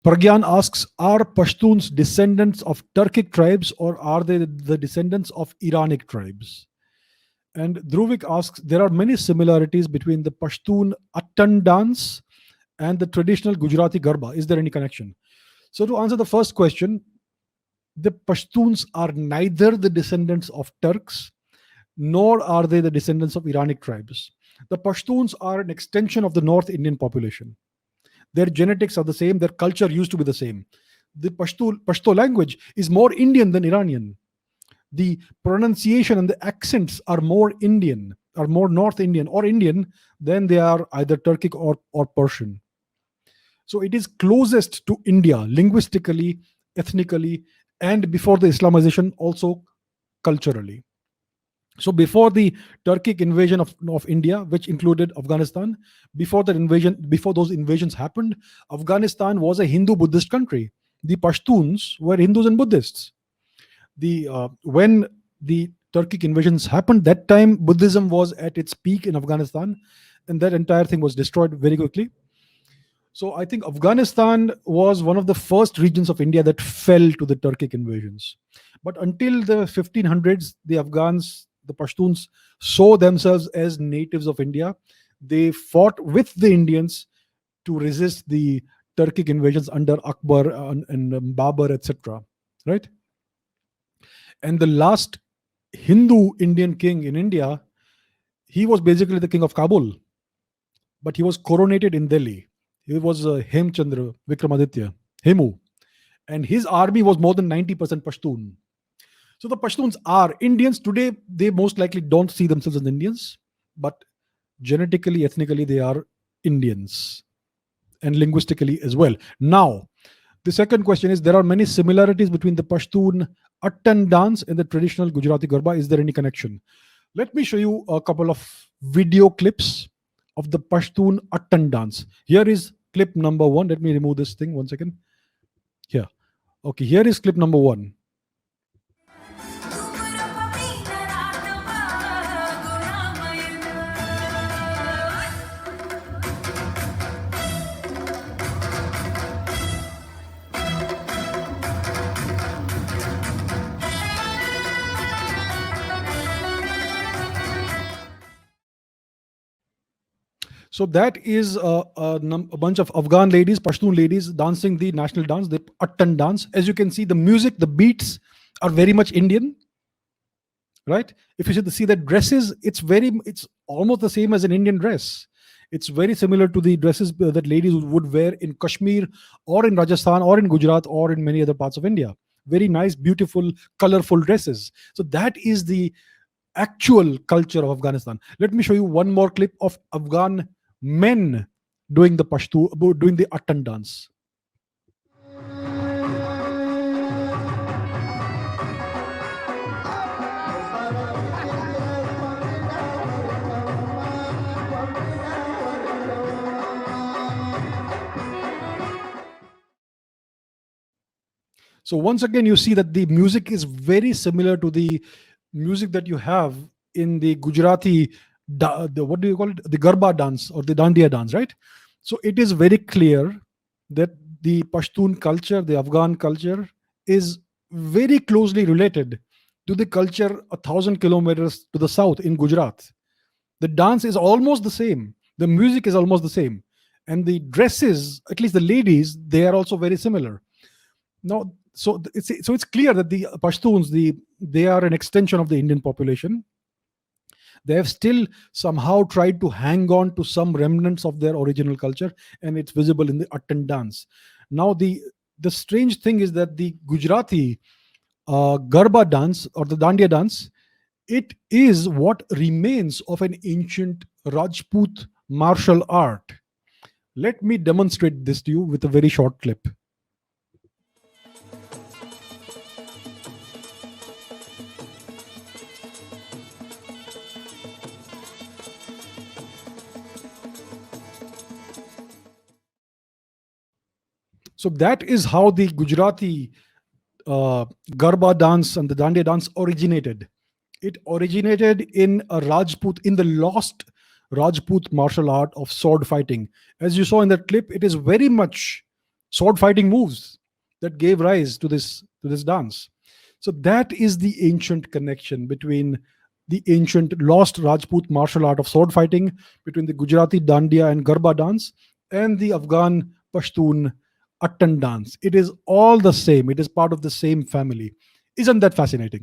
Pragyan asks, are Pashtuns descendants of Turkic tribes or are they the descendants of Iranic tribes? And Dhruvik asks, there are many similarities between the Pashtun Attan dance and the traditional Gujarati Garba. Is there any connection? So, to answer the first question, the Pashtuns are neither the descendants of Turks nor are they the descendants of Iranic tribes. The Pashtuns are an extension of the North Indian population. Their genetics are the same, their culture used to be the same. The Pashto language is more Indian than Iranian. The pronunciation and the accents are more Indian, are more North Indian or Indian than they are either Turkic or Persian. So it is closest to India linguistically, ethnically, and before the Islamization, also culturally. So before the Turkic invasion of India, which included Afghanistan, before those invasions happened, Afghanistan was a Hindu Buddhist country. The Pashtuns were Hindus and Buddhists. When the Turkic invasions happened, that time Buddhism was at its peak in Afghanistan, and that entire thing was destroyed very quickly. So I think Afghanistan was one of the first regions of India that fell to the Turkic invasions. But until the 1500s, the Afghans, the Pashtuns, saw themselves as natives of India. They fought with the Indians to resist the Turkic invasions under Akbar and Babur, etc. Right? And the last Hindu Indian king in India, he was basically the king of Kabul, but he was coronated in Delhi. He was Hemchandra Vikramaditya, Hemu, and his army was more than 90% Pashtun. So the Pashtuns are Indians today. They most likely don't see themselves as Indians, but genetically, ethnically, they are Indians, and linguistically as well. Now, the second question is, there are many similarities between the Pashtun Attan dance and the traditional Gujarati Garba. Is there any connection? Let me show you a couple of video clips of the Pashtun Attan dance. Here is clip number 1. Let me remove this thing 1 second. Here. Okay, here is clip number 1. So that is a bunch of Afghan ladies, Pashtun ladies, dancing the national dance, the Attan dance. As you can see, the music, the beats are very much Indian, right? If you see the dresses, it's almost the same as an Indian dress. It's very similar to the dresses that ladies would wear in Kashmir or in Rajasthan or in Gujarat or in many other parts of India. Very nice, beautiful, colorful dresses. So that is the actual culture of Afghanistan. Let me show you one more clip of Afghan men doing the Attan dance. So once again, you see that the music is very similar to the music that you have in the Gujarati, what do you call it? The Garba dance or the Dandiya dance, right? So it is very clear that the Pashtun culture, the Afghan culture, is very closely related to the culture 1,000 kilometers to the south in Gujarat. The dance is almost the same. The music is almost the same. And the dresses, at least the ladies, they are also very similar. Now, so it's clear that the Pashtuns, they are an extension of the Indian population. They have still somehow tried to hang on to some remnants of their original culture, and it's visible in the Attan dance. Now, the strange thing is that the Gujarati Garba dance or the Dandiya dance, it is what remains of an ancient Rajput martial art. Let me demonstrate this to you with a very short clip. So that is how the Gujarati Garba dance and the Dandiya dance originated. It originated in the lost Rajput martial art of sword fighting. As you saw in that clip, it is very much sword fighting moves that gave rise to this dance. So that is the ancient connection between the ancient lost Rajput martial art of sword fighting, between the Gujarati Dandiya and Garba dance, and the Afghan Pashtun Attan dance. It is all the same. It is part of the same family. Isn't that fascinating?